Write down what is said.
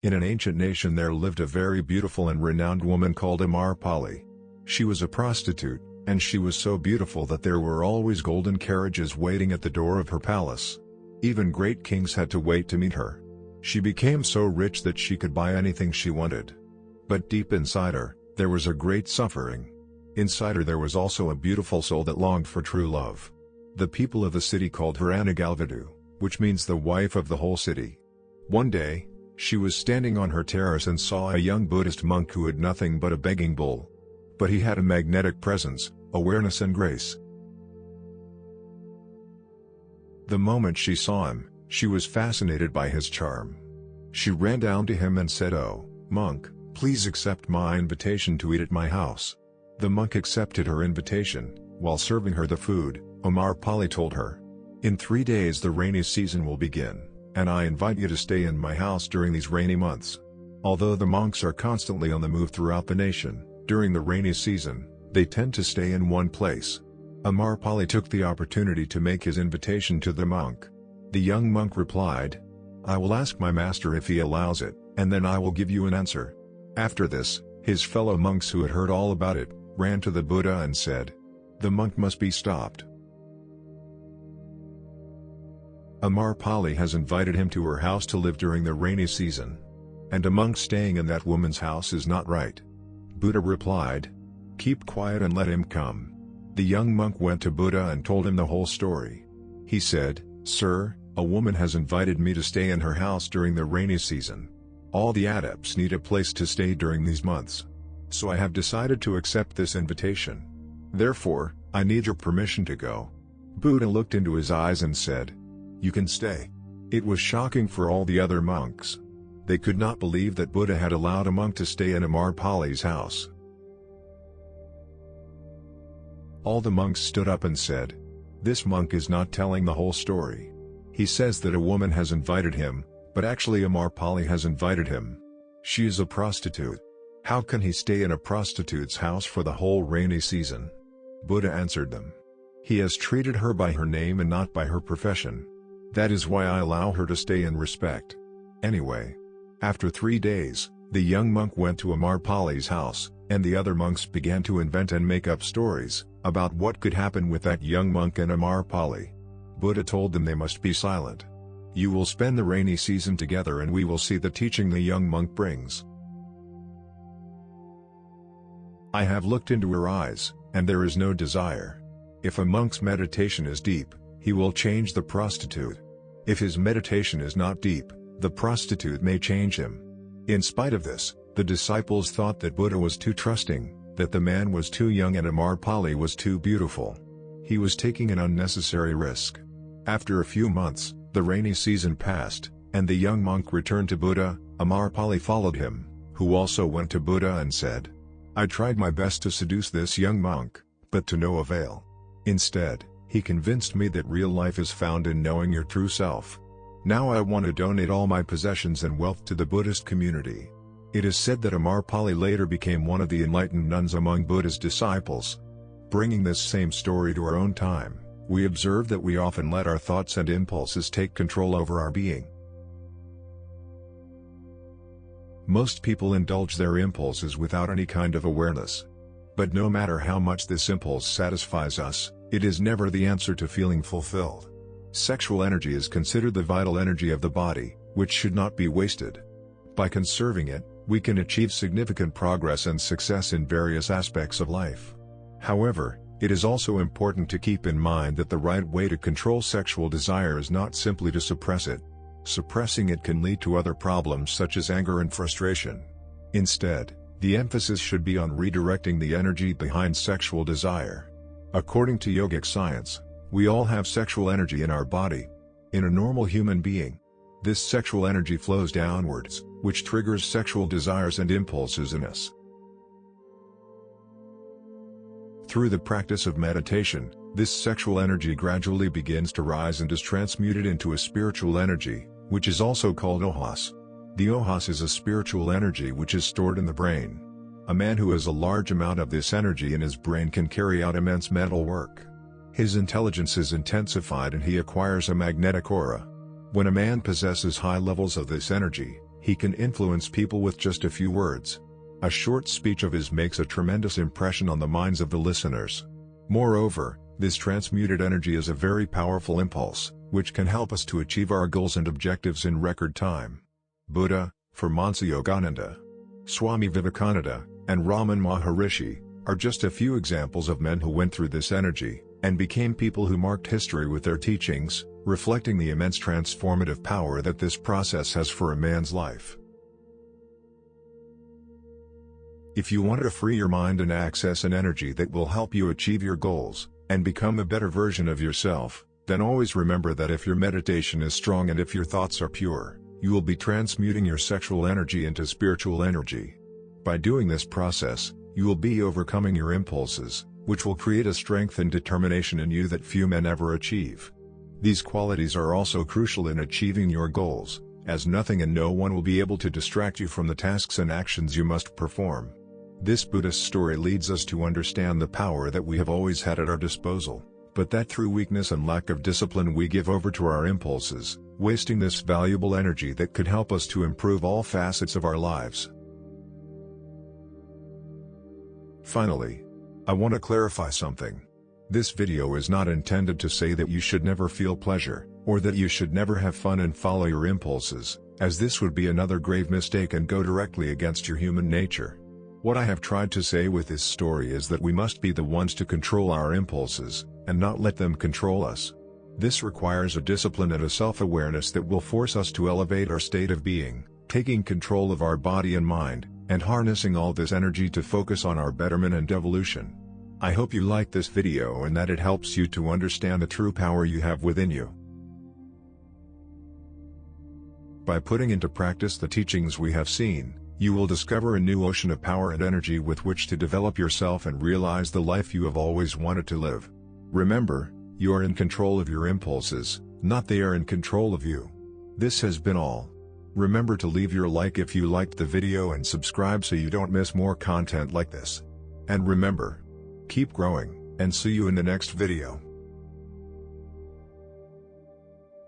In an ancient nation there lived a very beautiful and renowned woman called Impure. She was a prostitute, and she was so beautiful that there were always golden carriages waiting at the door of her palace. Even great kings had to wait to meet her. She became so rich that she could buy anything she wanted. But deep inside her, there was a great suffering. Inside her there was also a beautiful soul that longed for true love. The people of the city called her Anagalvadu, which means the wife of the whole city. One day, she was standing on her terrace and saw a young Buddhist monk who had nothing but a begging bowl. But he had a magnetic presence, awareness and grace. The moment she saw him, she was fascinated by his charm. She ran down to him and said, "Oh, monk, please accept my invitation to eat at my house." The monk accepted her invitation. While serving her the food, Impure told her, "In 3 days the rainy season will begin, and I invite you to stay in my house during these rainy months." Although the monks are constantly on the move throughout the nation, during the rainy season, they tend to stay in one place. Impure took the opportunity to make his invitation to the monk. The young monk replied, "I will ask my master if he allows it, and then I will give you an answer." After this, his fellow monks who had heard all about it, ran to the Buddha and said, "The monk must be stopped. Impure has invited him to her house to live during the rainy season. And a monk staying in that woman's house is not right." Buddha replied, "Keep quiet and let him come." The young monk went to Buddha and told him the whole story. He said, "Sir, a woman has invited me to stay in her house during the rainy season. All the adepts need a place to stay during these months. So I have decided to accept this invitation. Therefore, I need your permission to go." Buddha looked into his eyes and said, "You can stay." It was shocking for all the other monks. They could not believe that Buddha had allowed a monk to stay in Impure's house. All the monks stood up and said, "This monk is not telling the whole story. He says that a woman has invited him, but actually Impure has invited him. She is a prostitute. How can he stay in a prostitute's house for the whole rainy season?" Buddha answered them, "He has treated her by her name and not by her profession. That is why I allow her to stay in respect." Anyway, after 3 days, the young monk went to Impure's house, and the other monks began to invent and make up stories about what could happen with that young monk and Impure. Buddha told them they must be silent. "You will spend the rainy season together and we will see the teaching the young monk brings. I have looked into her eyes, and there is no desire. If a monk's meditation is deep, he will change the prostitute. If his meditation is not deep, the prostitute may change him." In spite of this, the disciples thought that Buddha was too trusting, that the man was too young and Impure was too beautiful. He was taking an unnecessary risk. After a few months, the rainy season passed, and the young monk returned to Buddha. Impure followed him, who also went to Buddha and said, "I tried my best to seduce this young monk, but to no avail. Instead, he convinced me that real life is found in knowing your true self. Now I want to donate all my possessions and wealth to the Buddhist community." It is said that Impure later became one of the enlightened nuns among Buddha's disciples. Bringing this same story to our own time, we observe that we often let our thoughts and impulses take control over our being. Most people indulge their impulses without any kind of awareness. But no matter how much this impulse satisfies us, it is never the answer to feeling fulfilled. Sexual energy is considered the vital energy of the body, which should not be wasted. By conserving it, we can achieve significant progress and success in various aspects of life. However, it is also important to keep in mind that the right way to control sexual desire is not simply to suppress it. Suppressing it can lead to other problems such as anger and frustration. Instead, the emphasis should be on redirecting the energy behind sexual desire. According to yogic science, we all have sexual energy in our body. In a normal human being, this sexual energy flows downwards, which triggers sexual desires and impulses in us. Through the practice of meditation, this sexual energy gradually begins to rise and is transmuted into a spiritual energy, which is also called Ohas. The Ohas is a spiritual energy which is stored in the brain. A man who has a large amount of this energy in his brain can carry out immense mental work. His intelligence is intensified and he acquires a magnetic aura. When a man possesses high levels of this energy, He can influence people with just a few words. A short speech of his makes a tremendous impression on the minds of the listeners. Moreover, this transmuted energy is a very powerful impulse, which can help us to achieve our goals and objectives in record time. Buddha, Paramahansa Yogananda, Swami Vivekananda, and Raman Maharishi are just a few examples of men who went through this energy and became people who marked history with their teachings, reflecting the immense transformative power that this process has for a man's life. If you want to free your mind and access an energy that will help you achieve your goals and become a better version of yourself, then always remember that if your meditation is strong and if your thoughts are pure, you will be transmuting your sexual energy into spiritual energy. By doing this process, you will be overcoming your impulses, which will create a strength and determination in you that few men ever achieve. These qualities are also crucial in achieving your goals, as nothing and no one will be able to distract you from the tasks and actions you must perform. This Buddhist story leads us to understand the power that we have always had at our disposal, but that through weakness and lack of discipline we give over to our impulses, wasting this valuable energy that could help us to improve all facets of our lives. Finally, I want to clarify something. This video is not intended to say that you should never feel pleasure, or that you should never have fun and follow your impulses, as this would be another grave mistake and go directly against your human nature. What I have tried to say with this story is that we must be the ones to control our impulses, and not let them control us. This requires a discipline and a self-awareness that will force us to elevate our state of being, taking control of our body and mind, and harnessing all this energy to focus on our betterment and evolution. I hope you liked this video and that it helps you to understand the true power you have within you. By putting into practice the teachings we have seen, you will discover a new ocean of power and energy with which to develop yourself and realize the life you have always wanted to live. Remember, you are in control of your impulses, not they are in control of you. This has been all. Remember to leave your like if you liked the video and subscribe so you don't miss more content like this. And remember, keep growing, and see you in the next video.